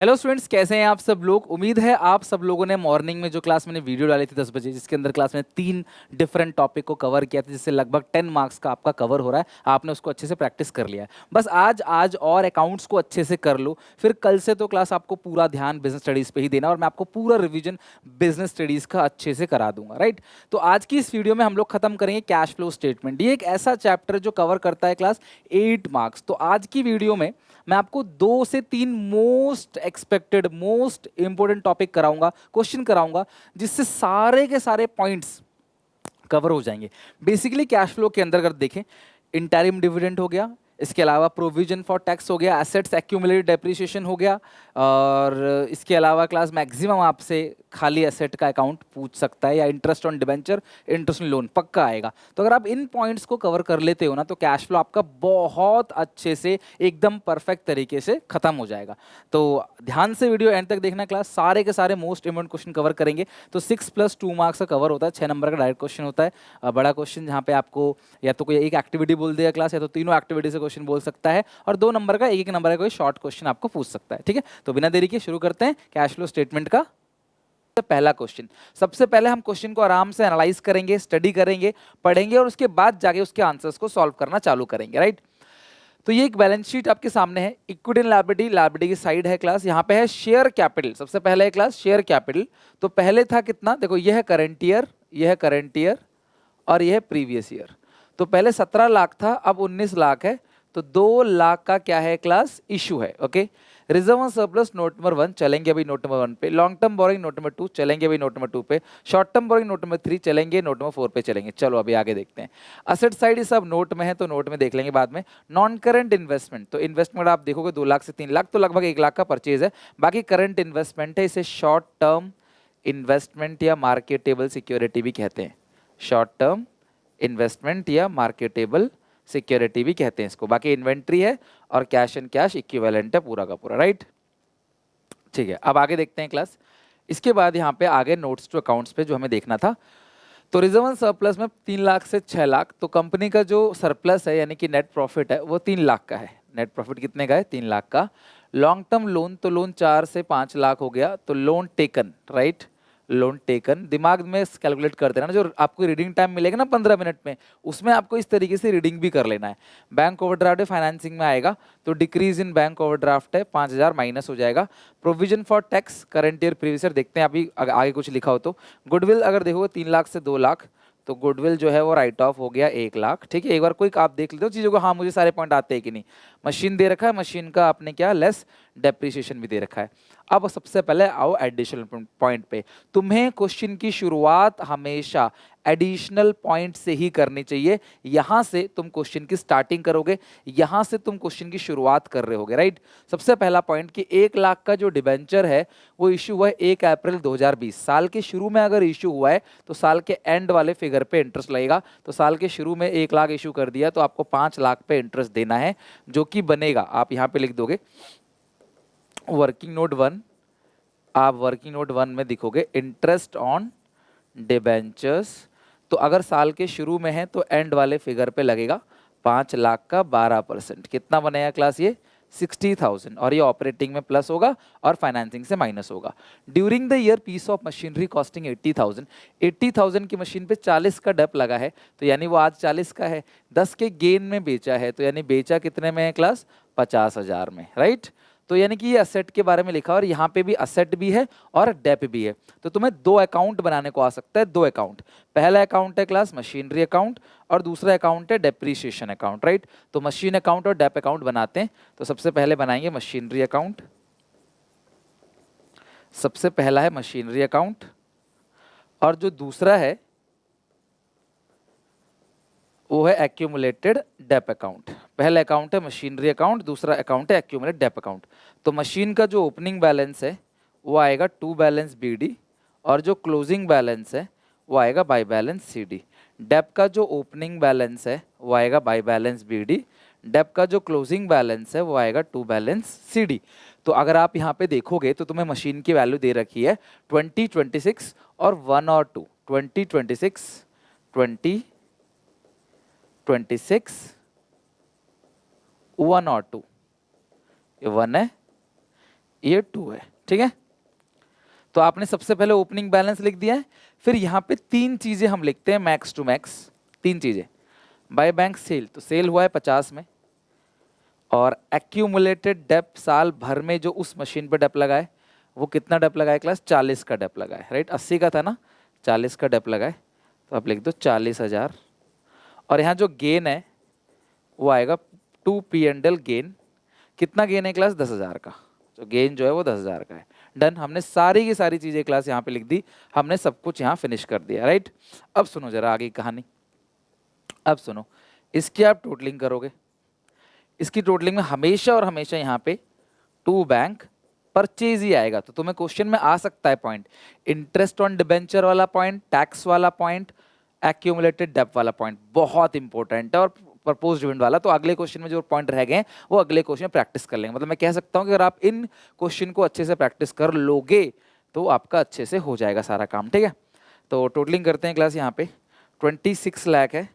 Hello students, कैसे हैं आप सब लोग। उम्मीद है आप सब लोगों ने मॉर्निंग में जो क्लास मैंने वीडियो डाली थी 10 बजे, जिसके अंदर क्लास में 3 डिफरेंट टॉपिक को कवर किया था, जिससे लगभग 10 मार्क्स का आपका कवर हो रहा है। आपने उसको अच्छे से प्रैक्टिस कर लिया है। बस आज आज और अकाउंट्स को अच्छे से कर लो, फिर कल से तो क्लास आपको पूरा ध्यान बिजनेस स्टडीज़ पे ही देना, और मैं आपको पूरा रिविजन बिजनेस स्टडीज़ का अच्छे से करा दूंगा, राइट। तो आज की इस वीडियो में हम लोग खत्म करेंगे कैश फ्लो स्टेटमेंट। ये एक ऐसा चैप्टर जो कवर करता है क्लास 8 मार्क्स। तो आज की वीडियो में मैं आपको 2 से 3 most expected most important topic कराऊंगा, क्वेश्चन कराऊंगा, जिससे सारे के सारे पॉइंट्स कवर हो जाएंगे। बेसिकली कैश फ्लो के अंदर अगर देखें, इंटरिम डिविडेंड हो गया, इसके अलावा प्रोविजन फॉर टैक्स हो गया, एसेट्स एक्यूमुलेटेड डेप्रिसिएशन हो गया, और इसके अलावा क्लास मैक्सिमम आपसे खाली एसेट का अकाउंट पूछ सकता है, या interest on debenture, interest on loan पक्का आएगा। तो अगर आप इन पॉइंट्स को कवर कर लेते हो ना, तो कैश फ्लो आपका बहुत अच्छे से एकदम परफेक्ट तरीके से खत्म हो जाएगा। तो ध्यान से वीडियो एंड तक देखना क्लास, सारे के सारे मोस्ट इंपोर्टेंट क्वेश्चन कवर करेंगे। तो 6+2 मार्क्स का कवर होता है, 6 नंबर का डायरेक्ट क्वेश्चन होता है। बड़ा क्वेश्चन जहाँ पे आपको या तो कोई एक एक्टिविटी बोल देगा क्लास, या तो तीनों एक्टिविटी से क्वेश्चन बोल सकता है, और 2 नंबर का एक नंबर का कोई शॉर्ट क्वेश्चन आपको पूछ सकता है। ठीक है, तो बिना देरी के शुरू करते हैं कैश फ्लो स्टेटमेंट का पहला क्वेश्चन। सबसे पहले हम क्वेश्चन को आराम से एनालाइज करेंगे, स्टडी करेंगे, पढ़ेंगे, और उसके बाद जाके उसके आंसर्स को सॉल्व करना चालू करेंगे, राइट। तो ये एक बैलेंस शीट आपके सामने है। इक्विटी एंड लायबिलिटी, लायबिलिटी की साइड है क्लास। यहाँ पे है शेयर कैपिटल। सबसे पहले है क्लास शेयर कैपिटल। तो पहले था कितना, देखो ये है करंट ईयर, ये है करंट ईयर, और ये है प्रीवियस ईयर। तो पहले 17 लाख था, अब 19 लाख है। तो 2 लाख का क्या है क्लास, इशू है। Okay, reserve and surplus note number 1 चलेंगे अभी नोट नंबर 1 पे, long term borrowing note number 2 चलेंगे अभी नोट नंबर 2 पे, short term borrowing note number 3 चलेंगे, नोट नंबर 4 पे चलेंगे। चलो अभी आगे देखते हैं। असेट साइड ये सब नोट में है, तो नोट में देख लेंगे बाद में। नॉन करंट इन्वेस्टमेंट, तो इन्वेस्टमेंट आप देखोगे 2 लाख से 3 लाख, तो लगभग 1 लाख का परचेज है। बाकी करंट इन्वेस्टमेंट है, इसे शॉर्ट टर्म इन्वेस्टमेंट या मार्केटेबल सिक्योरिटी भी कहते हैं। शॉर्ट टर्म इन्वेस्टमेंट या मार्केटेबल सिक्योरिटी भी कहते हैं इसको। बाकी इन्वेंट्री है और कैश एंड कैश इक्विवेलेंट है पूरा का पूरा, राइट। ठीक है, अब आगे देखते हैं क्लास। इसके बाद यहाँ पे आगे नोट्स टू अकाउंट्स पे जो हमें देखना था, तो रिजर्व एंड सरप्लस में 3 लाख से 6 लाख, तो कंपनी का जो सरप्लस है यानी कि नेट प्रॉफिट है वो 3 लाख का है। नेट प्रॉफिट कितने का है, 3 लाख का। लॉन्ग टर्म लोन, तो लोन 4 से 5 लाख हो गया, तो loan taken, right. Loan taken दिमाग में कैलकुलेट कर देना, जो आपको रीडिंग टाइम मिलेगा ना 15 मिनट में, उसमें आपको इस तरीके से रीडिंग भी कर लेना है। बैंक ओवरड्राफ्ट फाइनेंसिंग में आएगा, तो डिक्रीज इन बैंक ओवरड्राफ्ट है, 5,000 माइनस हो जाएगा। Provision for tax current year previous year, देखते हैं अभी आगे कुछ लिखा हो तो। गुडविल अगर देखोगे 3 लाख से 2 लाख, तो गुडविल जो है वो राइट ऑफ हो गया 1 लाख। ठीक है, एक बार कोई आप देख लेते हो चीज़ों को, हाँ मुझे सारे पॉइंट आते हैं कि नहीं। मशीन दे रखा है, मशीन का आपने क्या लेस डेप्रिसिएशन भी दे रखा है। अब सबसे पहले आओ एडिशनल पॉइंट पे। तुम्हें क्वेश्चन की शुरुआत हमेशा एडिशनल पॉइंट से ही करनी चाहिए। यहां से तुम क्वेश्चन की स्टार्टिंग करोगे, यहां से तुम क्वेश्चन की शुरुआत कर रहे होगे, राइट। सबसे पहला पॉइंट कि 1 लाख का जो डिबेंचर है वो इशू हुआ है 1 अप्रैल 2020। साल के शुरू में अगर इशू हुआ है तो साल के एंड वाले फिगर पे इंटरेस्ट लगेगा। तो साल के शुरू में 1 लाख इशू कर दिया, तो आपको 5 लाख पे इंटरेस्ट देना है, जो कि बनेगा, आप यहाँ पे लिख दोगे वर्किंग नोट 1। आप वर्किंग नोट 1 में दिखोगे इंटरेस्ट ऑन डिबेंचर्स। तो अगर साल के शुरू में है तो एंड वाले फिगर पे लगेगा 5 लाख का 12%। कितना बनेगा क्लास, ये 60,000, और ये ऑपरेटिंग में प्लस होगा और फाइनेंसिंग से माइनस होगा। During the year piece of machinery costing 80,000। 80,000 की मशीन पे 40 का डेप लगा है, तो यानी वो आज 40 का है। 10 के गेन में बेचा है, तो यानी बेचा कितने में है क्लास, 50,000 में, राइट। तो यानी कि ये असेट के बारे में लिखा, और यहाँ पे भी असेट भी है और डेप भी है। तो तुम्हें 2 अकाउंट बनाने को आ सकता है, 2 अकाउंट। पहला अकाउंट है क्लास मशीनरी अकाउंट, और दूसरा अकाउंट है डेप्रीशिएशन अकाउंट, राइट। तो मशीन अकाउंट और डेप अकाउंट बनाते हैं। तो सबसे पहले बनाएंगे मशीनरी अकाउंट। सबसे पहला है मशीनरी अकाउंट, और जो दूसरा है वो है एक्यूमुलेटेड डेप अकाउंट। पहला अकाउंट है मशीनरी अकाउंट, दूसरा अकाउंट है एक्यूमुलेटेड डेप अकाउंट। तो मशीन का जो ओपनिंग बैलेंस है वो आएगा टू बैलेंस BD, और जो क्लोजिंग बैलेंस है वो आएगा बाई बैलेंस CD। डेप का जो ओपनिंग बैलेंस है वो आएगा बाई बैलेंस BD, डेप का जो क्लोजिंग बैलेंस है वो आएगा टू बैलेंस CD। तो अगर आप यहाँ पे देखोगे तो तुम्हें मशीन की वैल्यू दे रखी है 2026 और 1 और 2। 2026 2026 1 और 2, ये 1 है, ये 2 है, ठीक है। तो आपने सबसे पहले ओपनिंग बैलेंस लिख दिया है, फिर यहाँ पे 3 चीजें हम लिखते हैं मैक्स टू मैक्स, 3 चीजें। बाय बैंक सेल, तो सेल हुआ है 50 में, और एक्यूमुलेटेड डेप साल भर में जो उस मशीन पे डेप लगाए वो कितना डेप लगाए क्लास, 40 का डेप लगाए, राइट। 80 का था ना, 40 का डेप लगाए, तो आप लिख दो 40,000। और यहाँ जो गेन है वो आएगा 2P&L गेन। कितना गेन है क्लास, 10,000 का। तो गेन जो है वो 10,000 का है। डन, हमने सारी की सारी चीजें क्लास यहाँ पे लिख दी, हमने सब कुछ यहाँ फिनिश कर दिया, राइट। अब सुनो जरा आगे की कहानी। अब सुनो, इसकी आप टोटलिंग करोगे, इसकी टोटलिंग में हमेशा और हमेशा यहाँ पे टू बैंक परचेज ही आएगा। तो तुम्हें क्वेश्चन में आ सकता है पॉइंट, इंटरेस्ट ऑन डिबेंचर वाला पॉइंट, टैक्स वाला पॉइंट, एक्यूमुलेटेड डेप वाला पॉइंट, बहुत इंपॉर्टेंट है। और प्रपोज डिविडेंड वाला तो अगले क्वेश्चन में जो पॉइंट रह गए हैं वो अगले क्वेश्चन में प्रैक्टिस कर लेंगे। मतलब मैं कह सकता हूँ कि अगर आप इन क्वेश्चन को अच्छे से प्रैक्टिस कर लोगे तो आपका अच्छे से हो जाएगा सारा काम, ठीक है। तो टोटलिंग करते हैं क्लास। यहाँ पे 26 लाख है,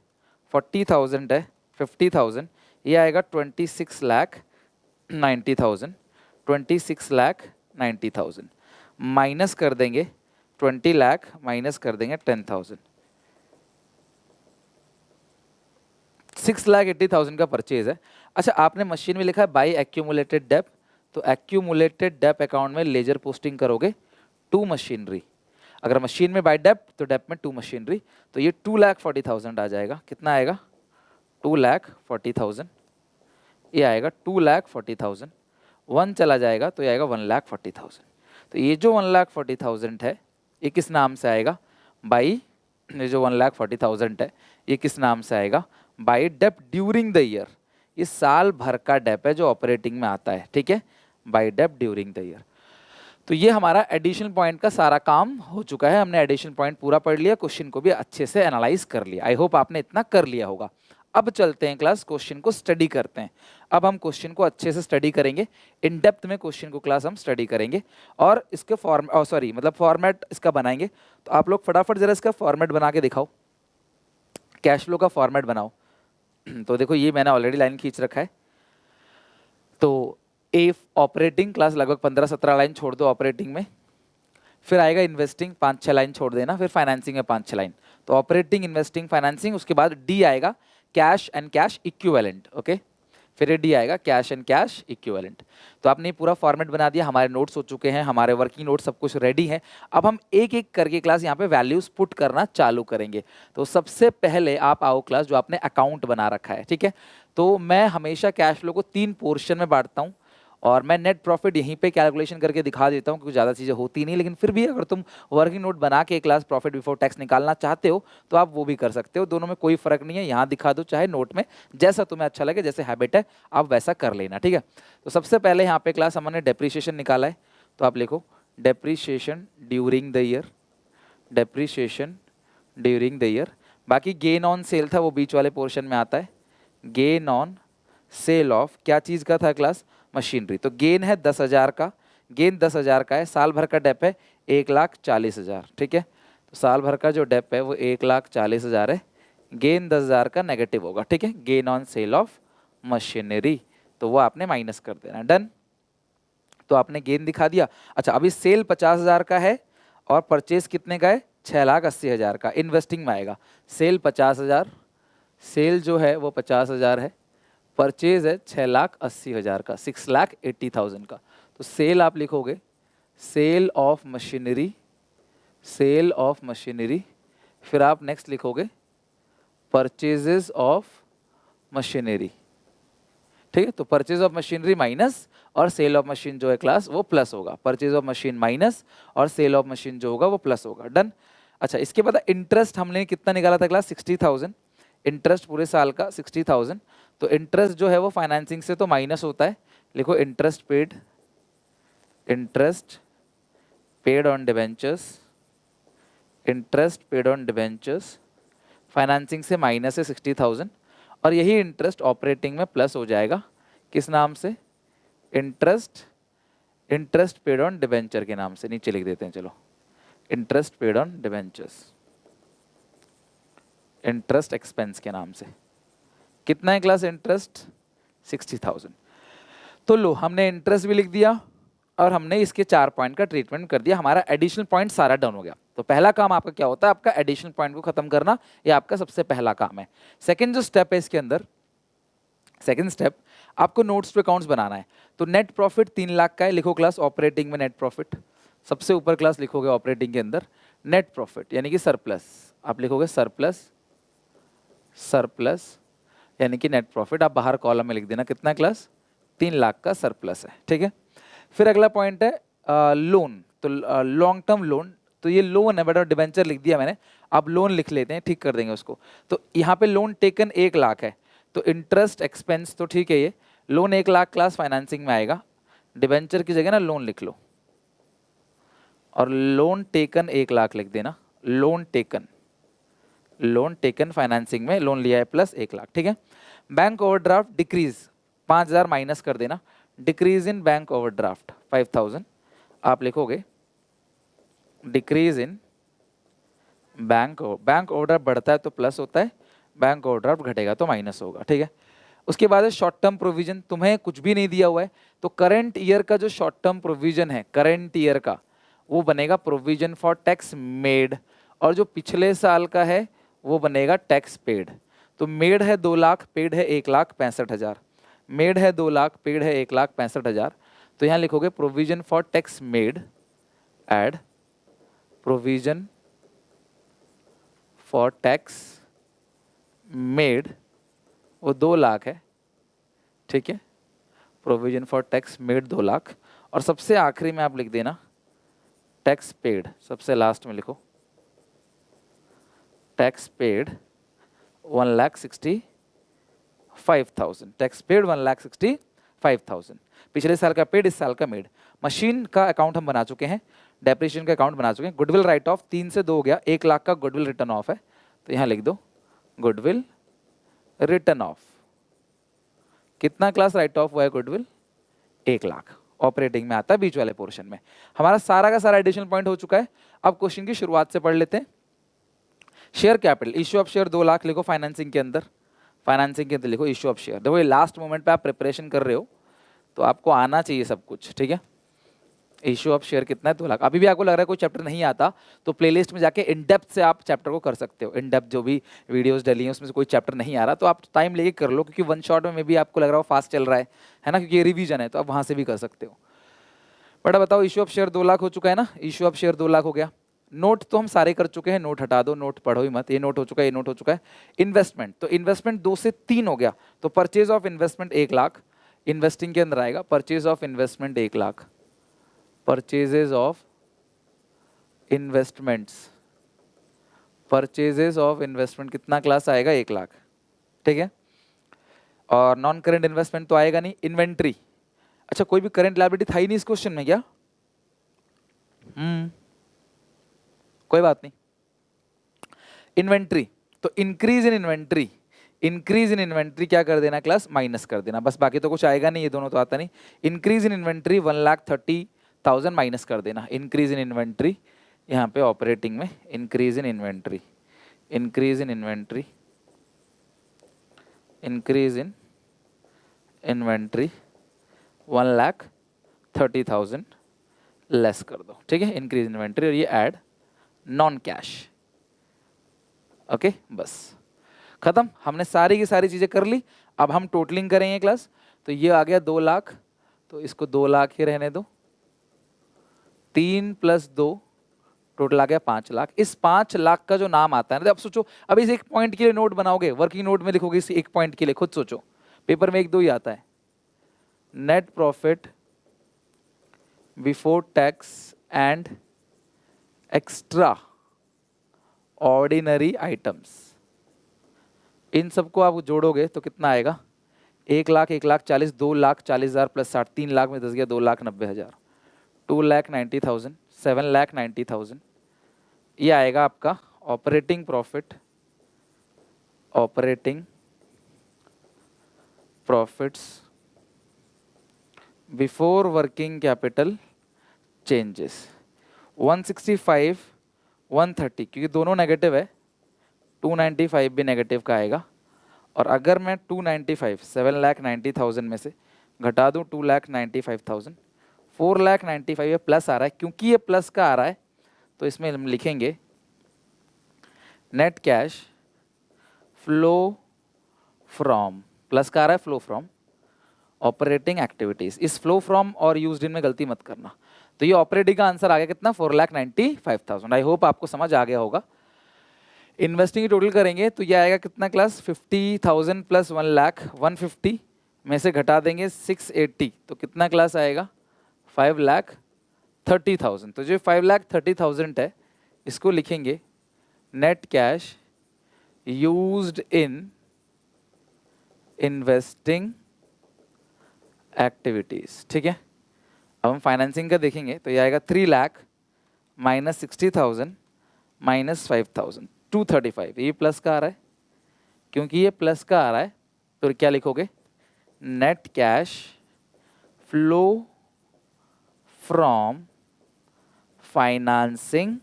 40,000 है, 50,000, ये आएगा 26,90,000। 26,90,000 माइनस कर देंगे 20 लाख, माइनस कर देंगे 10,000। 6,80,000 का परचेज है। अच्छा, आपने मशीन में लिखा है बाई एक्यूमुलेटेड डेप, तो एक्यूमुलेटेड डेप अकाउंट में लेजर पोस्टिंग करोगे टू मशीनरी। अगर मशीन में बाई डेप तो डेप में टू मशीनरी, तो ये 2,40,000 आ जाएगा। कितना आएगा, 2,40,000। ये आएगा 2,40,000, 1 चला जाएगा तो ये आएगा 1,40,000। तो ये जो 1,40,000 है ये किस नाम से आएगा, बाई, ये जो 1,40,000 है ये किस नाम से आएगा, by dep during the year. ये साल भर का डेप है जो ऑपरेटिंग में आता है, ठीक है, by dep during the year. तो ये हमारा एडिशनल पॉइंट का सारा काम हो चुका है। हमने एडिशनल पॉइंट पूरा पढ़ लिया, क्वेश्चन को भी अच्छे से एनालाइज कर लिया। आई होप आपने इतना कर लिया होगा। अब चलते हैं क्लास, क्वेश्चन को स्टडी करते हैं। अब हम क्वेश्चन को अच्छे से स्टडी करेंगे, इन डेप्थ में क्वेश्चन को क्लास हम स्टडी करेंगे, और इसके फॉर्मेट इसका बनाएंगे। तो आप लोग फटाफट जरा इसका फॉर्मेट बना के दिखाओ, कैश फ्लो का फॉर्मेट बनाओ। तो देखो ये मैंने ऑलरेडी लाइन खींच रखा है। तो ए ऑपरेटिंग क्लास लगभग 15-17 लाइन छोड़ दो ऑपरेटिंग में, फिर आएगा इन्वेस्टिंग 5-6 लाइन छोड़ देना, फिर फाइनेंसिंग में 5-6 लाइन। तो ऑपरेटिंग, इन्वेस्टिंग, फाइनेंसिंग, उसके बाद डी आएगा cash and cash equivalent, okay. फिर ये डी आएगा कैश एंड कैश इक्विवेलेंट। तो आपने पूरा फॉर्मेट बना दिया, हमारे नोट्स हो चुके हैं, हमारे वर्किंग नोट्स सब कुछ रेडी है। अब हम एक एक करके क्लास यहाँ पे वैल्यूज पुट करना चालू करेंगे। तो सबसे पहले आप आओ क्लास, जो आपने अकाउंट बना रखा है, ठीक है। तो मैं हमेशा कैश फ्लो को 3 पोर्शन में बांटता हूँ, और मैं नेट प्रॉफिट यहीं पे कैलकुलेशन करके दिखा देता हूँ क्योंकि ज़्यादा चीज़ें होती नहीं। लेकिन फिर भी अगर तुम वर्किंग नोट बना के क्लास प्रॉफिट बिफोर टैक्स निकालना चाहते हो तो आप वो भी कर सकते हो, दोनों में कोई फर्क नहीं है। यहाँ दिखा दो चाहे नोट में, जैसा तुम्हें अच्छा लगे, जैसे हैबिट है आप वैसा कर लेना, ठीक है। तो सबसे पहले यहाँ पे क्लास हमने डेप्रीशिएशन निकाला है, तो आप लिखो depreciation during the year, depreciation during the year. बाकी गेन ऑन सेल था वो बीच वाले पोर्शन में आता है, गेन ऑन सेल ऑफ क्या चीज़ का था क्लास, मशीनरी। तो गेन है 10,000 का, गेन 10,000 का है, साल भर का डेप है 1,40,000, ठीक है। तो साल भर का जो डेप है वो 1,40,000 है, गेन 10,000 का नेगेटिव होगा, ठीक है, gain on sale of machinery, तो वो आपने माइनस कर देना। डन, तो आपने गेन दिखा दिया। अच्छा, अभी सेल 50,000 का है और परचेज कितने का है, 6,80,000 का। इन्वेस्टिंग में आएगा सेल 50,000, सेल जो है वो 50,000 है, परचेज है 6,80,000 का, 6,80,000 का। तो सेल आप लिखोगे sale of machinery, sale of machinery, फिर आप नेक्स्ट लिखोगे परचेजेस ऑफ मशीनरी, ठीक है। तो परचेज ऑफ मशीनरी माइनस और सेल ऑफ मशीन जो है क्लास वो प्लस होगा, परचेज ऑफ मशीन माइनस और सेल ऑफ मशीन जो होगा वो प्लस होगा। डन। अच्छा, इसके बाद इंटरेस्ट हमने कितना निकाला था क्लास, 60,000, इंटरेस्ट पूरे साल का 60,000। तो इंटरेस्ट जो है वो फाइनेंसिंग से तो माइनस होता है, लिखो interest paid, interest paid on debentures, interest paid on debentures, financing से माइनस है 60,000, और यही इंटरेस्ट ऑपरेटिंग में प्लस हो जाएगा, किस नाम से, interest, interest paid on debenture के नाम से। नीचे लिख देते हैं, चलो, interest paid on debentures, interest expense के नाम से। कितना है क्लास इंटरेस्ट, 60,000। तो लो, हमने इंटरेस्ट भी लिख दिया, और हमने इसके 4 पॉइंट का ट्रीटमेंट कर दिया, हमारा एडिशनल पॉइंट सारा डाउन हो गया। तो पहला काम आपका क्या होता है, आपका एडिशनल पॉइंट को खत्म करना, ये आपका सबसे पहला काम है। सेकंड जो स्टेप है इसके अंदर, सेकंड स्टेप आपको नोट्स टू अकाउंट्स बनाना है। तो नेट प्रॉफिट 3 लाख का है, लिखो क्लास ऑपरेटिंग में नेट प्रॉफिट, सबसे ऊपर क्लास लिखोगे ऑपरेटिंग के अंदर नेट प्रॉफिट यानी कि सरप्लस, आप लिखोगे सरप्लस, सरप्लस यानी कि नेट प्रॉफिट, आप बाहर कॉलम में लिख देना कितना क्लास 3 लाख का सरप्लस है, ठीक है। फिर अगला पॉइंट है लोन, तो लॉन्ग टर्म लोन, तो ये लोन है बेटा, डिबेंचर लिख दिया मैंने, आप लोन लिख लेते हैं, ठीक कर देंगे उसको। तो यहाँ पे लोन टेकन 1 लाख है, तो इंटरेस्ट एक्सपेंस तो ठीक है, ये लोन 1 लाख क्लास फाइनेंसिंग में आएगा, डिबेंचर की जगह ना लोन लिख लो और लोन टेकन 1 लाख लिख देना, loan taken, loan taken financing में लोन लिया है प्लस 1 लाख, ठीक है। बैंक ओवरड्राफ्ट डिक्रीज 5000 माइनस कर देना, डिक्रीज इन बैंक ओवरड्राफ्ट 5000, आप लिखोगे डिक्रीज इन बैंक ओवरड्राफ्ट बढ़ता है तो प्लस होता है, बैंक ओवरड्राफ्ट घटेगा तो माइनस होगा, ठीक है। उसके बाद है शॉर्ट टर्म प्रोविजन, तुम्हें कुछ भी नहीं दिया हुआ है तो करंट ईयर का जो शॉर्ट टर्म प्रोविजन है करंट ईयर का, वो बनेगा प्रोविजन फॉर टैक्स मेड, और जो पिछले साल का है वो बनेगा टैक्स पेड। तो मेड है 2 लाख, पेड है 1,65,000, मेड है 2 लाख, पेड है 1,65,000, तो यहाँ लिखोगे provision for tax made, add provision for tax made, वो 2 लाख है, ठीक है, provision for tax made 2 lakh, और सबसे आखिरी में आप लिख देना टैक्स पेड, सबसे लास्ट में लिखो टैक्स पेड 1,65,000, टैक्स पेड 1,65,000, पिछले साल का पेड, इस साल का मेड। मशीन का अकाउंट हम बना चुके हैं, डेप्रिसिएशन का अकाउंट बना चुके हैं, गुडविल राइट ऑफ 3 से 2 हो गया, 1 लाख का गुडविल रिटर्न ऑफ है, तो यहाँ लिख दो गुडविल रिटर्न ऑफ, कितना क्लास राइट ऑफ हुआ है गुडविल 1 लाख, ऑपरेटिंग में आता है बीच वाले पोर्शन में। हमारा सारा का सारा एडिशनल पॉइंट हो चुका है। अब क्वेश्चन की शुरुआत से पढ़ लेते हैं। Share capital, issue of share 2 lakh लिखो, फाइनेंसिंग के अंदर, फाइनेंसिंग के अंदर लिखो इश्यू ऑफ शेयर। देखो ये लास्ट मोमेंट पे आप प्रिपरेशन कर रहे हो तो आपको आना चाहिए सब कुछ, ठीक है। इश्यू ऑफ शेयर कितना है 2 लाख। अभी भी आपको लग रहा है कोई चैप्टर नहीं आता तो प्लेलिस्ट में जाके इन डेप्थ से आप चैप्टर को कर सकते हो, इन डेप्थ जो भी वीडियोस डली हैं उसमें से कोई चैप्टर नहीं आ रहा तो आप टाइम लेके कर लो, क्योंकि वन शॉट में भी आपको लग रहा हो फास्ट चल रहा है ना, क्योंकि ये रिवीजन है तो आप वहाँ से भी कर सकते हो। बड़ा बताओ, इश्यू ऑफ शेयर 2 लाख हो चुका है ना, इश्यू ऑफ शेयर 2 लाख हो गया। नोट तो हम सारे कर चुके हैं, नोट हटा दो, नोट पढ़ो ही मत, ये नोट हो चुका है, ये नोट हो चुका है। इन्वेस्टमेंट, तो इन्वेस्टमेंट 2 से 3 हो गया, तो purchase of investment 1 lakh, investing के अंदर आएगा, purchase of investment 1 lakh, purchases of investments, purchases of investment कितना क्लास आएगा 1 लाख, ठीक है। और नॉन करेंट इन्वेस्टमेंट तो आएगा नहीं। इन्वेंट्री, अच्छा कोई भी करंट लायबिलिटी था ही नहीं इस क्वेश्चन में क्या? कोई बात नहीं। इन्वेंट्री, तो increase in inventory, increase in inventory क्या कर देना क्लास, माइनस कर देना, बस बाकी तो कुछ आएगा नहीं, ये दोनों तो आता नहीं। इंक्रीज इन इन्वेंट्री 1,30,000 माइनस कर देना, इंक्रीज इन इन्वेंट्री यहाँ पे ऑपरेटिंग में, increase in inventory, increase in inventory, increase in inventory 1,30,000 less कर दो, ठीक है, इंक्रीज इन्वेंट्री, और ये ऐड नॉन कैश, ओके, बस खत्म। हमने सारी की सारी चीजें कर ली। अब हम टोटलिंग करेंगे क्लास, तो ये आ गया 2 लाख, तो इसको 2 लाख ही रहने दो, 3 + 2 टोटल आ गया 5 लाख। इस 5 लाख का जो नाम आता है ना, अब सोचो, अब इस एक पॉइंट के लिए नोट बनाओगे, वर्किंग नोट में लिखोगे इस एक पॉइंट के लिए, खुद सोचो, पेपर में 1-2 ही आता है। Net profit before tax and extraordinary items, इन सबको आप जोड़ोगे तो कितना आएगा, 1 लाख, 1,40,000, 2,40,000 + 60, 3 लाख में 10 गया 2,90,000, 2,90,000, 7,90,000, ये आएगा आपका operating profit, operating profits before working capital changes. 165, 130, क्योंकि दोनों नेगेटिव है, 295 भी नेगेटिव का आएगा। और अगर मैं 295 7,90,000 में से घटा दूं 2,95,000, 4,95,000 ये प्लस आ रहा है, क्योंकि ये प्लस का आ रहा है तो इसमें हम लिखेंगे net cash flow from, plus का आ रहा है फ्लो फ्रॉम ऑपरेटिंग एक्टिविटीज। इस फ्लो फ्रॉम और यूज्ड इन में गलती मत करना। तो ये ऑपरेटिंग का आंसर आ गया कितना, 4,95,000। आई होप आपको समझ आ गया होगा। इन्वेस्टिंग की टोटल करेंगे तो ये आएगा कितना क्लास, 50,000 प्लस 1 लाख, 150 में से घटा देंगे 680 तो कितना क्लास आएगा, 5,30,000। तो जो 5,30,000 है इसको लिखेंगे net cash used in investing activities. ठीक है, अब हम फाइनेंसिंग का देखेंगे तो ये आएगा 3 लाख माइनस 60,000 माइनस 5,000, 235। ये प्लस का आ रहा है, क्योंकि ये प्लस का आ रहा है तो क्या लिखोगे, net cash flow from financing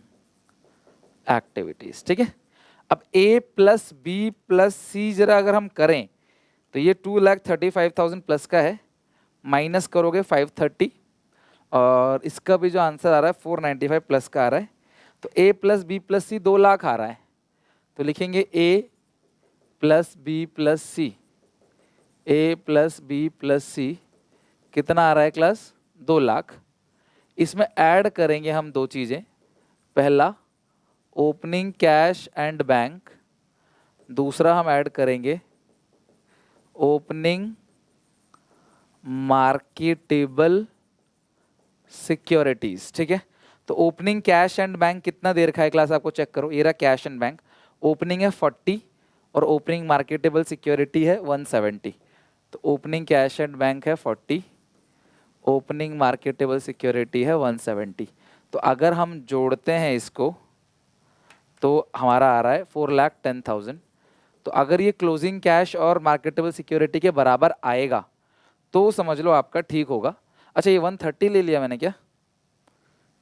activities. ठीक है, अब A प्लस बी प्लस सी जरा अगर हम करें तो ये 2,35,000 प्लस का है, माइनस करोगे 530 और इसका भी जो आंसर आ रहा है 495 प्लस का आ रहा है। तो A plus B plus C 2 lakh आ रहा है तो लिखेंगे A plus B plus C, A plus B plus C कितना आ रहा है क्लास, 2 लाख। इसमें ऐड करेंगे हम दो चीज़ें, पहला ओपनिंग कैश एंड बैंक, दूसरा हम ऐड करेंगे ओपनिंग मार्केटेबल सिक्योरिटीज। ठीक है, तो ओपनिंग कैश एंड बैंक कितना दे रखा है क्लास, आपको चेक करो, ये रहा कैश एंड बैंक, ओपनिंग है 40 और ओपनिंग मार्केटेबल सिक्योरिटी है 170। तो ओपनिंग कैश एंड बैंक है 40, ओपनिंग मार्केटेबल सिक्योरिटी है 170। तो अगर हम जोड़ते हैं इसको तो हमारा आ रहा है 4,10,000। तो अगर ये क्लोजिंग कैश और मार्केटेबल सिक्योरिटी के बराबर आएगा तो समझ लो आपका ठीक होगा। अच्छा, ये 130 ले लिया मैंने क्या,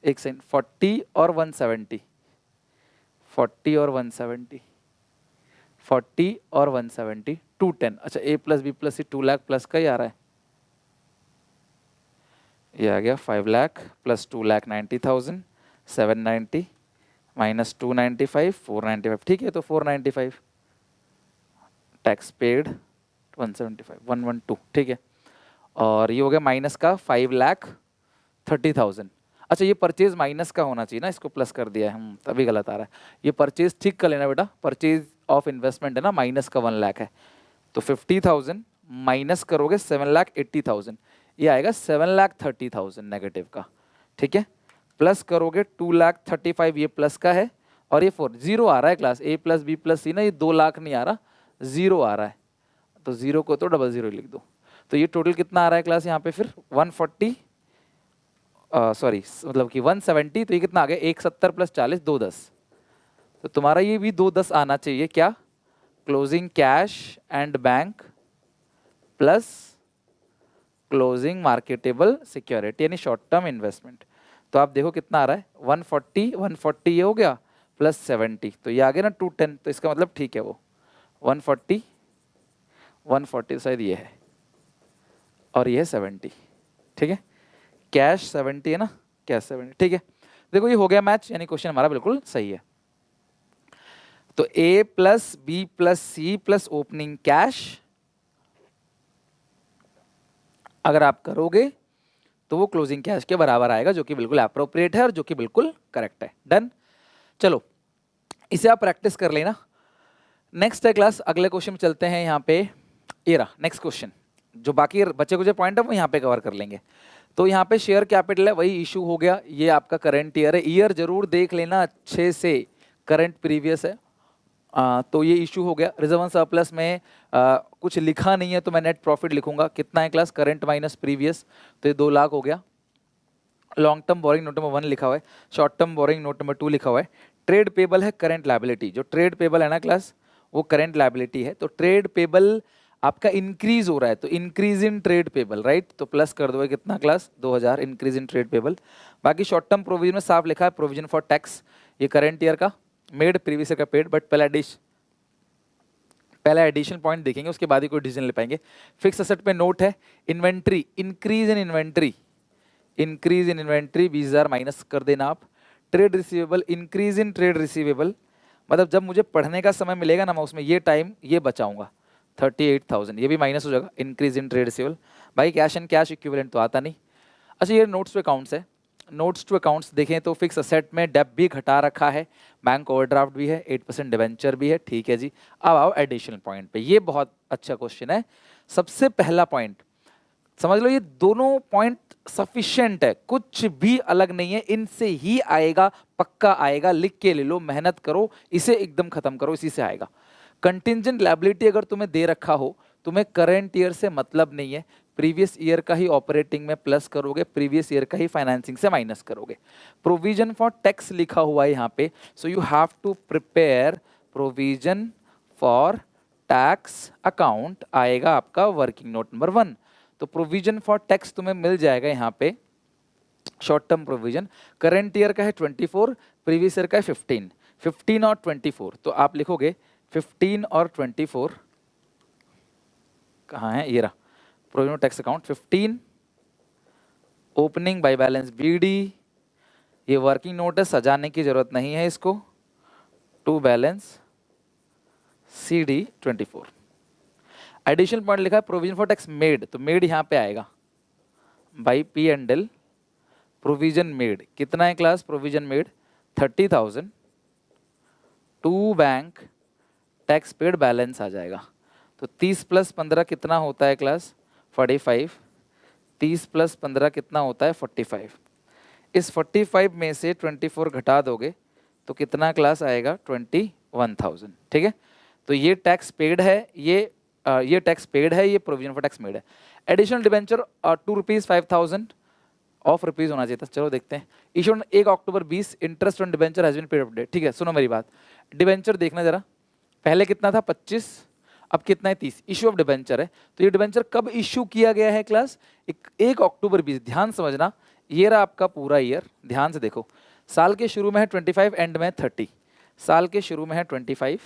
एक सेकंड, 40 और 170, 40 और 170, 40 और 170, 210। अच्छा, A plus B plus C 2 lakh plus का ही आ रहा है, ये आ गया 5 लाख प्लस 2,90,000, 790 माइनस 295, 495। ठीक है, तो 495 टैक्स पेड 175, 112। ठीक है, और ये हो गया माइनस का 5,30,000। अच्छा, ये परचेज माइनस का होना चाहिए ना, इसको प्लस कर दिया है हम, तभी गलत आ रहा है। ये परचेज ठीक कर लेना बेटा, परचेज ऑफ इन्वेस्टमेंट है ना, माइनस का 1 लाख है तो 50,000 माइनस करोगे 7,80,000, ये आएगा 7,30,000 नेगेटिव का। ठीक है, प्लस करोगे 2,35,000, ये प्लस का है और ये 4 जीरो आ रहा है class, A plus B plus C ना, ये 2 लाख नहीं आ रहा, जीरो आ रहा है, तो जीरो को तो 00 लिख दो। तो ये टोटल कितना आ रहा है क्लास यहाँ पे फिर 140, सॉरी मतलब कि 170। तो ये कितना आ गया, 170 प्लस 40 210। तो तुम्हारा ये भी 210 आना चाहिए क्या, closing cash and bank plus closing marketable security यानी शॉर्ट टर्म इन्वेस्टमेंट। तो आप देखो कितना आ रहा है, 140 140 ये हो गया प्लस 70, तो ये आ गया ना 210। तो इसका मतलब ठीक है, वो 140 140 शायद ये है और ये है 70। ठीक है, कैश 70 है ना, कैश 70। ठीक है, देखो ये हो गया मैच, यानी क्वेश्चन हमारा बिल्कुल सही है। तो A plus B plus C plus opening cash अगर आप करोगे तो वो क्लोजिंग कैश के बराबर आएगा, जो कि बिल्कुल अप्रोप्रिएट है और जो कि बिल्कुल करेक्ट है। डन, चलो इसे आप प्रैक्टिस कर लेना। नेक्स्ट है क्लास, अगले क्वेश्चन में चलते हैं। यहाँ पे ये रहा नेक्स्ट क्वेश्चन, जो बाकी बचे कुछ पॉइंट है वो यहाँ पे कवर कर लेंगे। तो यहाँ पे शेयर कैपिटल है, वही इशू हो गया, ये आपका करंट ईयर है, ईयर जरूर देख लेना अच्छे से, करंट प्रीवियस है। तो ये इशू हो गया। रिजर्व एंड सरप्लस में कुछ लिखा नहीं है तो मैं नेट प्रॉफिट लिखूंगा, कितना है क्लास, करंट माइनस प्रीवियस, तो ये 2 लाख हो गया। Long term borrowing note number 1 लिखा हुआ है, short term borrowing note number 2 लिखा हुआ है। ट्रेड पेबल है करंट लायबिलिटी, जो ट्रेड पेबल है ना क्लास वो करंट लायबिलिटी है। तो ट्रेड पेबल आपका इंक्रीज हो रहा है, तो increase in trade payable, right, तो प्लस कर दो कितना class 2000 increase in trade payable. बाकी शॉर्ट टर्म प्रोविजन में साफ लिखा है प्रोविजन फॉर टैक्स, ये करंट ईयर का मेड प्रीवियस ईयर का पेड, बट पहला एडिशनल पॉइंट देखेंगे उसके बाद ही कोई डिसीजन ले पाएंगे। फिक्स असेट पे नोट है, inventory increase in inventory, increase in inventory 20,000 minus कर देना आप। Trade receivable, increase in trade receivable, मतलब जब मुझे पढ़ने का समय मिलेगा ना मैं उसमें ये टाइम ये बचाऊंगा, 38,000, ये भी माइनस हो जाएगा। इंक्रीज इन ट्रेड रिसीवेबल, भाई कैश एंड कैश इक्विवेलेंट तो आता नहीं। अच्छा ये नोट्स टू अकाउंट्स है, नोट्स टू अकाउंट्स देखें तो फिक्स असेट में डेप भी घटा रखा है, बैंक ओवरड्राफ्ट भी है, 8% डिवेंचर भी है, ठीक है जी। अब आओ एडिशनल पॉइंट पे, ये बहुत अच्छा क्वेश्चन है। सबसे पहला पॉइंट समझ लो, ये दोनों पॉइंट सफिशिएंट है, कुछ भी अलग नहीं है, इनसे ही आएगा, पक्का आएगा, लिख के ले लो, मेहनत करो, इसे एकदम खत्म करो, इसी से आएगा। कंटिंजेंट लायबिलिटी अगर तुम्हें दे रखा हो, तुम्हें करंट ईयर से मतलब नहीं है, प्रीवियस ईयर का ही ऑपरेटिंग में प्लस करोगे, प्रीवियस ईयर का ही फाइनेंसिंग से माइनस करोगे। प्रोविजन फॉर टैक्स लिखा हुआ है यहाँ पे, so you have to prepare provision for tax account, आएगा आपका वर्किंग नोट नंबर 1। तो प्रोविजन फॉर टैक्स तुम्हें मिल जाएगा यहाँ पे, short term provision, current year का है 24, प्रीवियस ईयर का है 15, 15 और 24, तो आप लिखोगे 15 और 24, कहाँ है ये रहा, provision tax account 15, opening by balance BD, ये वर्किंग नोट है, सजाने की जरूरत नहीं है इसको, to balance CD 24। Additional point लिखा है प्रोविजन फॉर टैक्स मेड, तो मेड यहाँ पे आएगा by P and L, provision made कितना है class, provision made 30,000, to bank tax paid balance आ जाएगा। तो 30 + 15 कितना होता है क्लास, 45, 30 + 15 कितना होता है 45, इस 45 में से 24 घटा दोगे तो कितना क्लास आएगा 21,000, ठीक है। तो ये टैक्स पेड है, ये टैक्स पेड है, ये प्रोविजन फॉर टैक्स मेड है। Additional debenture 2 rupees 5,000 of rupees होना चाहिए था, चलो देखते हैं। Issue 1 October 20, interest on debenture has been paid update, ठीक है। सुनो मेरी बात, डिबेंचर देखना जरा, पहले कितना था 25, अब कितना है 30, इशू ऑफ डिबेंचर है। तो ये डिबेंचर कब इशू किया गया है क्लास, 1 अक्टूबर 20, ध्यान समझना, ये रहा आपका पूरा ईयर, ध्यान से देखो, साल के शुरू में है 25, एंड में 30, साल के शुरू में है 25,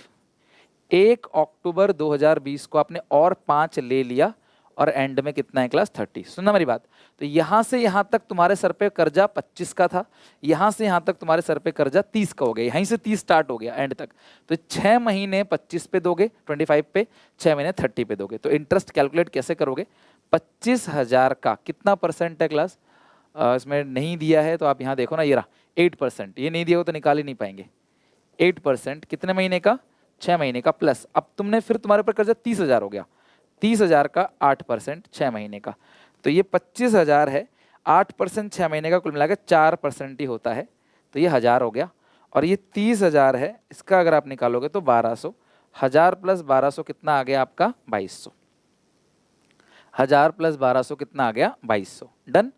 1 अक्टूबर 2020 को आपने और 5 ले लिया, और एंड में कितना है क्लास 30। सुनना मेरी बात, तो यहां से यहां तक तुम्हारे सर पे कर्जा 25 का था, यहां से यहां तक तुम्हारे सर पे कर्जा 30 का हो गया, यहीं से 30 स्टार्ट हो गया एंड तक, तो 6 महीने 25 पे दोगे, 25 पे, 6 महीने 30 पे दोगे, तो इंटरेस्ट कैलकुलेट कैसे करोगे, 25,000 का कितना परसेंट है क्लास, इसमें नहीं दिया है तो आप यहाँ देखो ना, ये रहा 8%, ये नहीं दिया हो तो निकाल ही नहीं पाएंगे, 8% कितने महीने का, 6 महीने का, प्लस अब तुमने फिर तुम्हारे ऊपर कर्जा 30,000 हो गया, 30,000 का 8% 6 महीने का, तो ये 25,000 है, 8% 6 महीने का कुल मिला के 4% ही होता है, तो ये 1,000 हो गया। और ये 30,000 है, इसका अगर आप निकालोगे तो 1,200, 1,000 + 1,200 कितना आ गया आपका 2,200, 1,000 + 1,200 कितना आ गया 2,200, डन।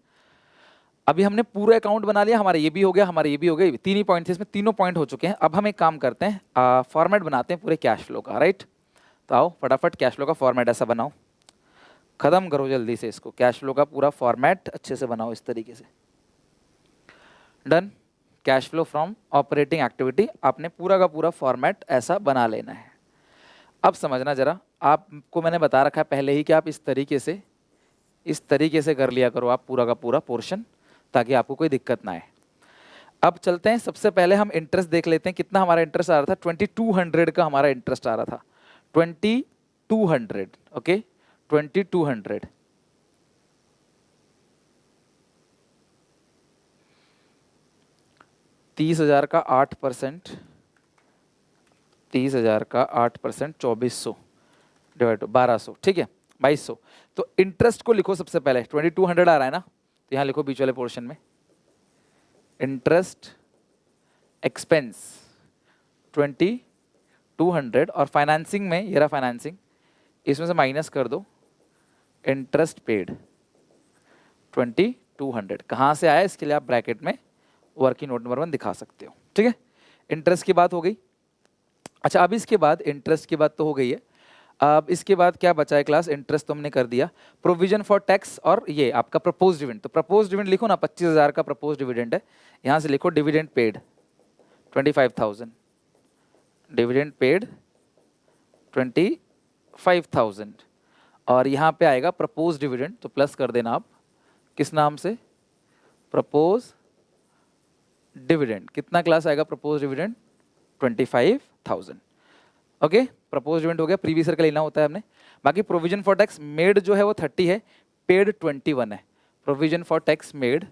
अभी हमने पूरा अकाउंट बना लिया, हमारा ये भी हो गया, हमारा ये भी हो गया, 3 ही पॉइंट थे इसमें, तीनों पॉइंट हो चुके हैं। अब हम एक काम करते हैं, फॉर्मेट बनाते हैं पूरे कैश फ्लो का, राइट। तो आओ फटाफट कैश फ्लो का फॉर्मेट ऐसा बनाओ, खत्म करो जल्दी से इसको, कैश फ्लो का पूरा फॉर्मेट अच्छे से बनाओ इस तरीके से, done. Cash flow from operating activity, आपने पूरा का पूरा फॉर्मेट ऐसा बना लेना है। अब समझना जरा, आपको मैंने बता रखा है पहले ही कि आप इस तरीके से कर लिया करो आप पूरा का पूरा पोर्शन, ताकि आपको कोई दिक्कत ना आए। अब चलते हैं, सबसे पहले हम इंटरेस्ट देख लेते हैं, कितना हमारा इंटरेस्ट आ रहा था, 2200 का हमारा इंटरेस्ट आ रहा था, 2200, ओके 2200, $30,000 का 8%, 30,000 का 8%, 2,400 डिवाइड 1,200, ठीक है 2,200। तो इंटरेस्ट को लिखो सबसे पहले, 2200 आ रहा है ना, तो यहाँ लिखो बीच वाले पोर्शन में, इंटरेस्ट एक्सपेंस 2200, और फाइनेंसिंग में ये रहा फाइनेंसिंग, इसमें से माइनस कर दो इंटरेस्ट पेड 2200, कहाँ से आया इसके लिए आप ब्रैकेट में वर्किंग नोट नंबर 1 दिखा सकते हो, ठीक है। इंटरेस्ट की बात हो गई। अच्छा अब इसके बाद इंटरेस्ट की बात तो हो गई है, अब इसके बाद क्या बचा है क्लास, इंटरेस्ट तो हमने कर दिया, प्रोविजन फॉर टैक्स और ये आपका प्रपोज डिविडेंड। तो प्रपोज डिविडेंड लिखो ना, 25,000 का प्रपोज डिविडेंड है, यहाँ से लिखो डिविडेंड पेड 25,000, डिविडेंड पेड 25,000, और यहाँ पे आएगा प्रपोज डिविडेंड, तो प्लस कर देना आप, किस नाम से, प्रपोज डिविडेंड कितना क्लास आएगा? Propose dividend 25,000। Okay, propose dividend हो गया, प्रीवियस ईयर का लेना होता है हमने। बाकी प्रोविजन फॉर टैक्स मेड जो है वो 30 है, पेड 21 है। Provision for tax made,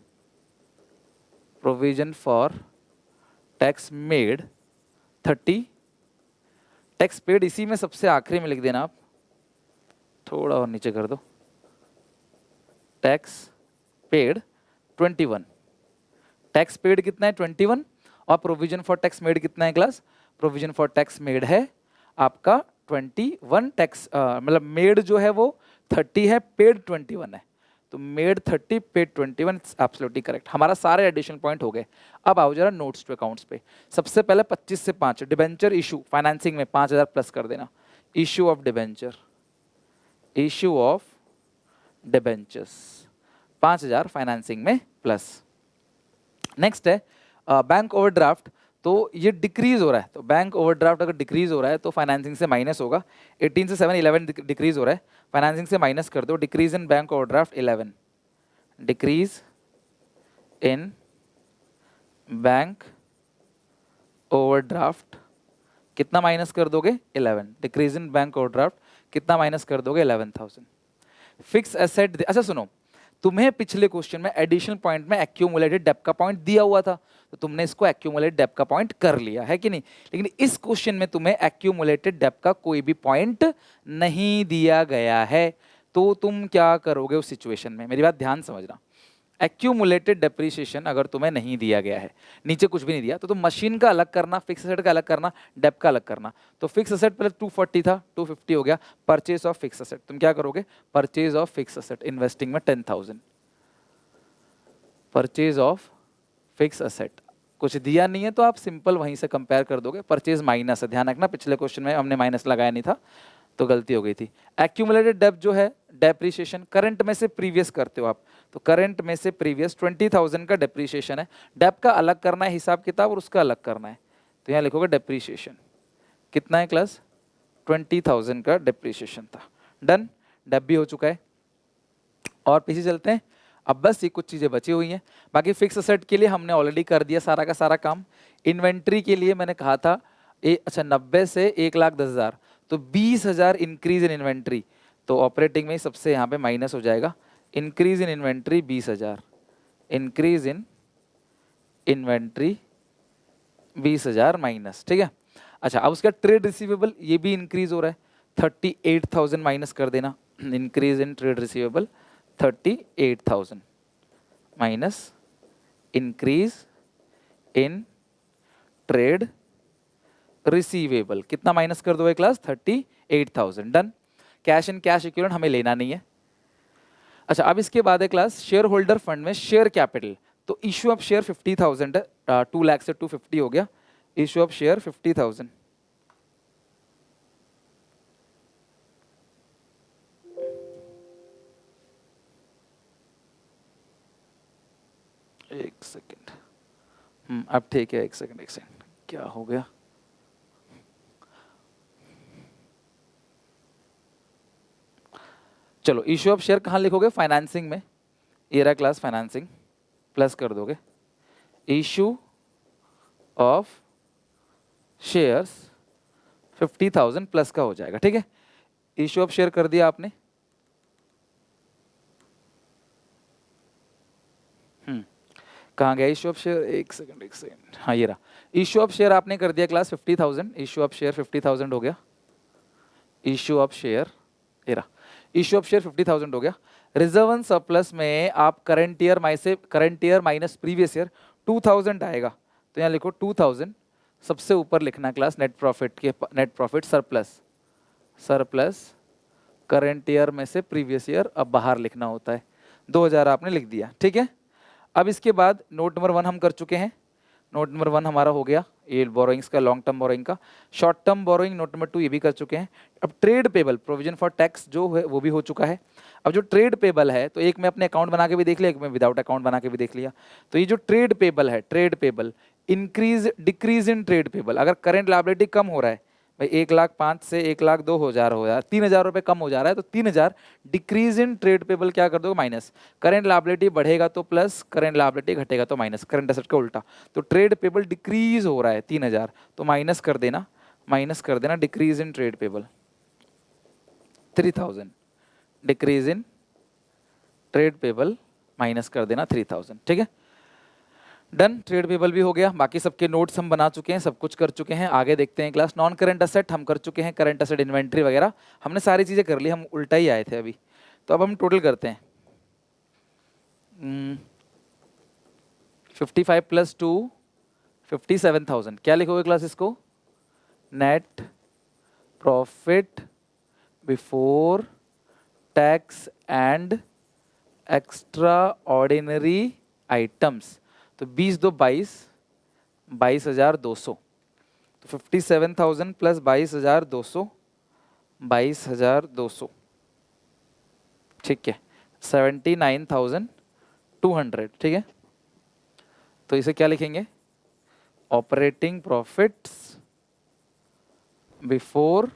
provision for tax made 30, tax paid इसी में सबसे आखिरी में लिख देना आप, थोड़ा और नीचे कर दो, टैक्स पेड 21। टैक्स पेड कितना है? 21। और प्रोविजन फॉर टैक्स मेड कितना है class? Provision for tax made है आपका 21। टैक्स मतलब मेड जो है वो 30 है, पेड 21 है, तो मेड 30 पेड 21, एब्सोल्युटली करेक्ट। हमारा सारे एडिशनल पॉइंट हो गए। अब आओ जरा नोट्स टू अकाउंट्स पे। सबसे पहले 25 से 5 डिबेंचर इशू फाइनेंसिंग में 5,000 प्लस कर देना। Issue of debenture, issue of debentures 5,000 financing में प्लस। नेक्स्ट है बैंक ओवरड्राफ्ट, तो ये डिक्रीज हो रहा है, तो बैंक ओवरड्राफ्ट अगर डिक्रीज हो रहा है तो फाइनेंसिंग से माइनस होगा। 18 से 7 11 डिक्रीज हो रहा है, फाइनेंसिंग से माइनस कर दो। Decrease in bank overdraft 11, decrease in bank overdraft कितना माइनस कर दोगे? 11। डिक्रीज इन बैंक ओवरड्राफ्ट कितना माइनस कर दोगे? 11,000। फिक्स एसेट, अच्छा सुनो, तुम्हें पिछले क्वेश्चन में एडिशनल पॉइंट में एक्यूमुलेटेड डेप्ट का पॉइंट दिया हुआ था, तो तुमने इसको एक्यूमुलेटेड डेप्ट का पॉइंट कर लिया है कि नहीं? लेकिन इस क्वेश्चन में तुम्हें एक्यूमुलेटेड डेप्ट का कोई भी पॉइंट नहीं दिया गया है, तो तुम क्या करोगे उस सिचुएशन में? मेरी बात ध्यान समझना। एक्यूमुलेटेड डेप्रीशिएशन अगर तुम्हें नहीं दिया गया है, नीचे कुछ भी नहीं दिया, तो तुम मशीन का अलग करना, फिक्स एसेट का अलग करना, डेप्ट का अलग करना। तो फिक्स एसेट पहले 240 था, 250 हो गया। परचेज ऑफ फिक्स एसेट, तुम क्या करोगे? Purchase of fix asset investing में 10,000। परचेज ऑफ फिक्स एसेट कुछ दिया नहीं है तो आप सिंपल वहीं से कंपेयर कर दोगे। परचेज माइनस है, ध्यान रखना पिछले क्वेश्चन में हमने माइनस लगाया नहीं था तो गलती हो गई थी। एक्यूमुलेटेड डेप्ट जो है डेप्रीशिएशन करंट में से प्रीवियस करते हो आप, तो करंट में से प्रीवियस 20,000 का डेप्रीशिएशन है। डेप्ट का अलग करना है हिसाब किताब और उसका अलग करना है, तो यहाँ लिखोगे डेप्रीशिएशन कितना है क्लास? 20,000 का डेप्रीशिएशन था। डन, डेप्ट भी हो चुका है। और पीछे चलते हैं, अब बस ये कुछ चीज़ें बची हुई हैं। बाकी फिक्स असेट के लिए हमने ऑलरेडी कर दिया सारा का सारा काम। इन्वेंट्री के लिए मैंने कहा था अच्छा 90 से 1,10,000, तो 20,000 इंक्रीज इन इन्वेंट्री, तो ऑपरेटिंग में सबसे यहाँ पे माइनस हो जाएगा। Increase in inventory 20,000, increase in inventory 20,000 minus, ठीक है। अच्छा अब उसका ट्रेड रिसीवेबल ये भी इंक्रीज हो रहा है, 38,000 माइनस कर देना। Increase in trade receivable 38,000 minus increase in trade receivable कितना माइनस कर दो class? 38,000। Done. Cash and cash equivalent हमें लेना नहीं है। अच्छा अब इसके बाद है क्लास शेयर होल्डर फंड में शेयर कैपिटल, तो इश्यू ऑफ शेयर 50,000 है, 2 लाख से 250 हो गया। इश्यू ऑफ शेयर 50,000, एक सेकेंड, अब ठीक है, एक सेकेंड क्या हो गया? चलो इश्यू ऑफ शेयर कहाँ लिखोगे? फाइनेंसिंग में, ये रहा क्लास फाइनेंसिंग, प्लस कर दोगे इश्यू ऑफ शेयर्स 50,000 प्लस का हो जाएगा, ठीक है। इश्यू ऑफ शेयर कर दिया आपने, कहाँ गया इश्यू ऑफ शेयर? एक सेकंड, हाँ ये रहा। इश्यू ऑफ शेयर आपने कर दिया क्लास 50,000, इश्यू ऑफ शेयर 50,000 हो गया। इश्यू ऑफ शेयर ये रहा, इश्यू ऑफ शेयर 50,000 हो गया। रिजर्व एंड सरप्लस में आप current year minus previous year 2,000 आएगा, तो यहाँ लिखो 2,000, सबसे ऊपर लिखना क्लास नेट प्रॉफिट के, net profit surplus current year में से प्रीवियस ईयर अब बाहर लिखना होता है। 2,000 आपने लिख दिया, ठीक है। अब इसके बाद नोट नंबर 1 हम कर चुके हैं। नोट नंबर 1 हमारा हो गया ये बोरोइंग्स का, लॉन्ग टर्म बोरोइंग का। Short term borrowing note number 2 ये भी कर चुके हैं। अब trade payable provision for tax जो है वो भी हो चुका है। अब जो ट्रेड पेबल है, तो एक में अपने अकाउंट बना के भी देख लिया, एक में विदाउट अकाउंट बना के भी देख लिया। तो ये जो ट्रेड पेबल है, trade payable increase decrease in trade payable, अगर करंट लायबिलिटी कम हो रहा है भाई 1,05,000 से 1,02,000 हो जा रहा है, 3,000 रुपये कम हो जा रहा है, तो 3,000 डिक्रीज इन ट्रेड पेबल क्या कर दो माइनस, करंट लायबिलिटी बढ़ेगा तो प्लस, करंट लायबिलिटी घटेगा तो माइनस, करंट एसेट का उल्टा। तो ट्रेड पेबल डिक्रीज हो रहा है 3,000, तो माइनस कर देना decrease in trade payable 3,000, decrease in trade payable minus कर देना 3,000, ठीक है। डन, ट्रेड पेबल भी हो गया, बाकी सबके नोट्स हम बना चुके हैं, सब कुछ कर चुके हैं। आगे देखते हैं क्लास। नॉन करंट असेट हम कर चुके हैं, करंट असेट इन्वेंट्री वगैरह हमने सारी चीज़ें कर ली, हम उल्टा ही आए थे अभी। तो अब हम टोटल करते हैं 55 + 2 57,000। क्या लिखोगे क्लास इसको? Net profit before tax and extraordinary items. तो 20 2 22, 22,200। तो 57,000 + 22,200, 22,200, ठीक है, 79,200, ठीक है। तो इसे क्या लिखेंगे? Operating profits before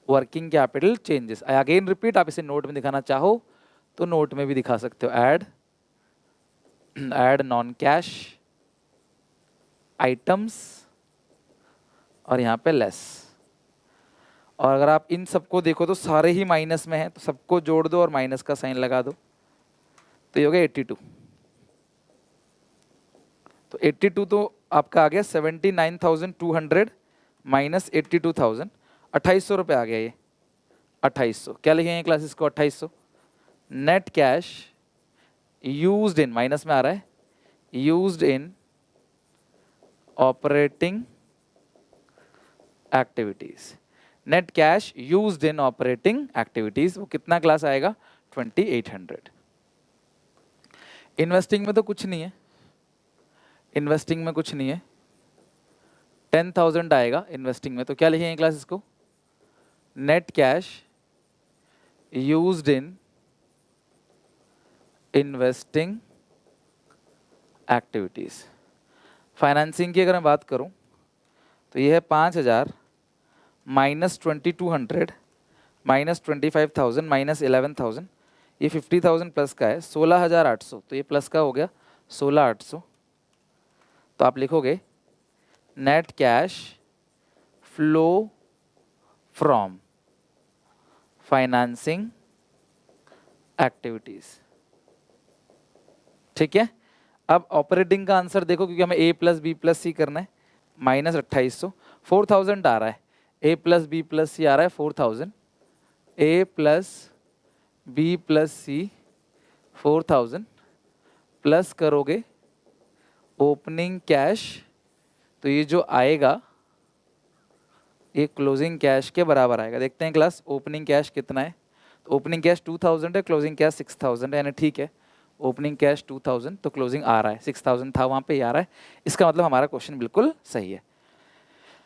working capital changes. I again repeat, आप इसे नोट में दिखाना चाहो तो नोट में भी दिखा सकते हो। ऐड नॉन कैश आइटम्स और यहाँ पे लेस। और अगर आप इन सबको देखो तो सारे ही माइनस में हैं, तो सबको जोड़ दो और माइनस का साइन लगा दो, तो ये हो गया 82। तो 82 तो आपका आ गया 79,200 माइनस 82,000, 2,800 रुपये आ गया ये, 2,800। क्या लिखेंगे क्लास इसको? 2,800। Net cash used in, minus में आ रहा है, used in operating activities. Net cash used in operating activities, वो कितना क्लास आएगा? 2,800। इन्वेस्टिंग में तो कुछ नहीं है, इन्वेस्टिंग में कुछ नहीं है, 10,000 आएगा इन्वेस्टिंग में। तो क्या लिखेंगे क्लास इसको? Net cash used in investing activities. Financing की अगर मैं बात करूं तो ये है 5,000 माइनस 2,200 माइनस 25,000 माइनस 11,000, ये 50,000 प्लस का है 16,800। तो ये प्लस का हो गया 16,800। तो आप लिखोगे net cash flow from financing activities, ठीक है। अब ऑपरेटिंग का आंसर देखो, क्योंकि हमें A + B + C करना है, माइनस 2,800, 4,000 आ रहा है, A + B + C आ रहा है 4,000, A + B + C 4,000 प्लस करोगे ओपनिंग कैश, तो ये जो आएगा ये क्लोजिंग कैश के बराबर आएगा। देखते हैं क्लास ओपनिंग कैश कितना है। तो ओपनिंग कैश 2,000 है, क्लोजिंग कैश 6,000 है, यानी ठीक है, ओपनिंग कैश 2,000 तो क्लोजिंग आ रहा है 6,000 था वहाँ पे, आ रहा है। इसका मतलब हमारा क्वेश्चन बिल्कुल सही है।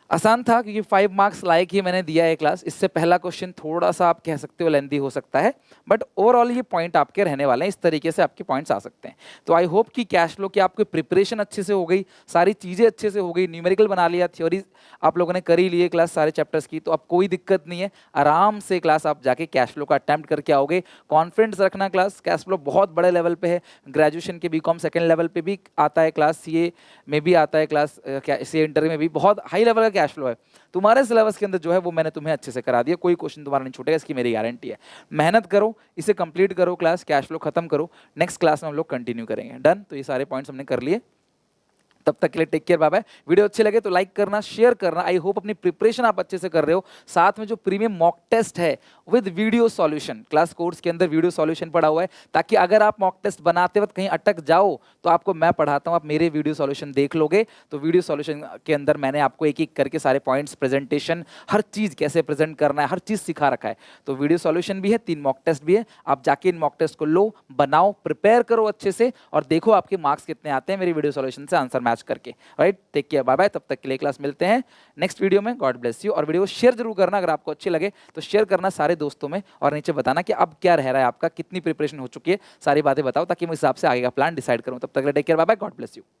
आसान था क्योंकि 5 मार्क्स लायक ही मैंने दिया है क्लास। इससे पहला क्वेश्चन थोड़ा सा आप कह सकते हो लेंदी हो सकता है, बट ओवरऑल ये पॉइंट आपके रहने वाले हैं, इस तरीके से आपके पॉइंट्स आ सकते हैं। तो आई होप कि कैश फ्लो की आपकी प्रिपरेशन अच्छे से हो गई, सारी चीज़ें अच्छे से हो गई, न्यूमेरिकल बना लिया, थ्योरी आप लोगों ने कर ही लिए क्लास सारे चैप्टर्स की, तो अब कोई दिक्कत नहीं है, आराम से क्लास आप जाके कैश फ्लो का अटैम्प्ट करके आओगे। कॉन्फिडेंस रखना, क्लास कैश फ्लो बहुत बड़े लेवल पे है, ग्रेजुएशन के बीकॉम सेकंड लेवल पे भी आता है क्लास, सीए में भी आता है क्लास, सीए इंटर में भी बहुत हाई लेवल का कैश फ्लो है। तुम्हारे सिलेबस के अंदर जो है वो मैंने तुम्हें अच्छे से करा दिया, कोई क्वेश्चन तुम्हारा नहीं छूटेगा, इसकी मेरी गारंटी है। मेहनत करो, इसे कंप्लीट करो, क्लास कैश फ्लो खत्म करो, नेक्स्ट क्लास में हम लोग कंटिन्यू करेंगे। डन, तो ये सारे पॉइंट्स हमने कर लिए। तब तक के लिए take care, bye bye. Video अच्छे लगे तो लाइक करना, शेयर करना। आई होप अपनी प्रिपरेशन आप अच्छे से कर रहे हो। साथ में जो प्रीमियम मॉक टेस्ट है with video solution, class course के अंदर वीडियो सॉल्यूशन पड़ा हुआ है, ताकि अगर आप मॉक टेस्ट बनाते वक्त कहीं अटक जाओ तो आपको मैं पढ़ाता हूं, आप मेरे वीडियो सॉल्यूशन देख लोगे। तो वीडियो सॉल्यूशन के अंदर मैंने आपको एक एक करके सारे पॉइंट्स, प्रेजेंटेशन, हर चीज कैसे प्रेजेंट करना है, हर चीज सिखा रखा है। तो वीडियो सॉल्यूशन भी है, 3 मॉक टेस्ट भी है, आप जाके इन मॉक टेस्ट को लो, बनाओ, प्रिपेयर करो अच्छे से और देखो आपके मार्क्स कितने आते हैं मेरे वीडियो सॉल्यूशन से आंसर मैच करके। Right, take care, bye bye. तब तक के लिए क्लास मिलते हैं नेक्स्ट वीडियो में। God bless you. और वीडियो शेयर जरूर करना, अगर आपको अच्छे लगे तो शेयर करना सारे दोस्तों में, और नीचे बताना कि अब क्या रह रहा है आपका, कितनी प्रिपरेशन हो चुकी है, सारी बातें बताओ ताकि मैं इस हिसाब से आगे का प्लान डिसाइड करूं। तब तक के लिए take care, bye bye, God bless you.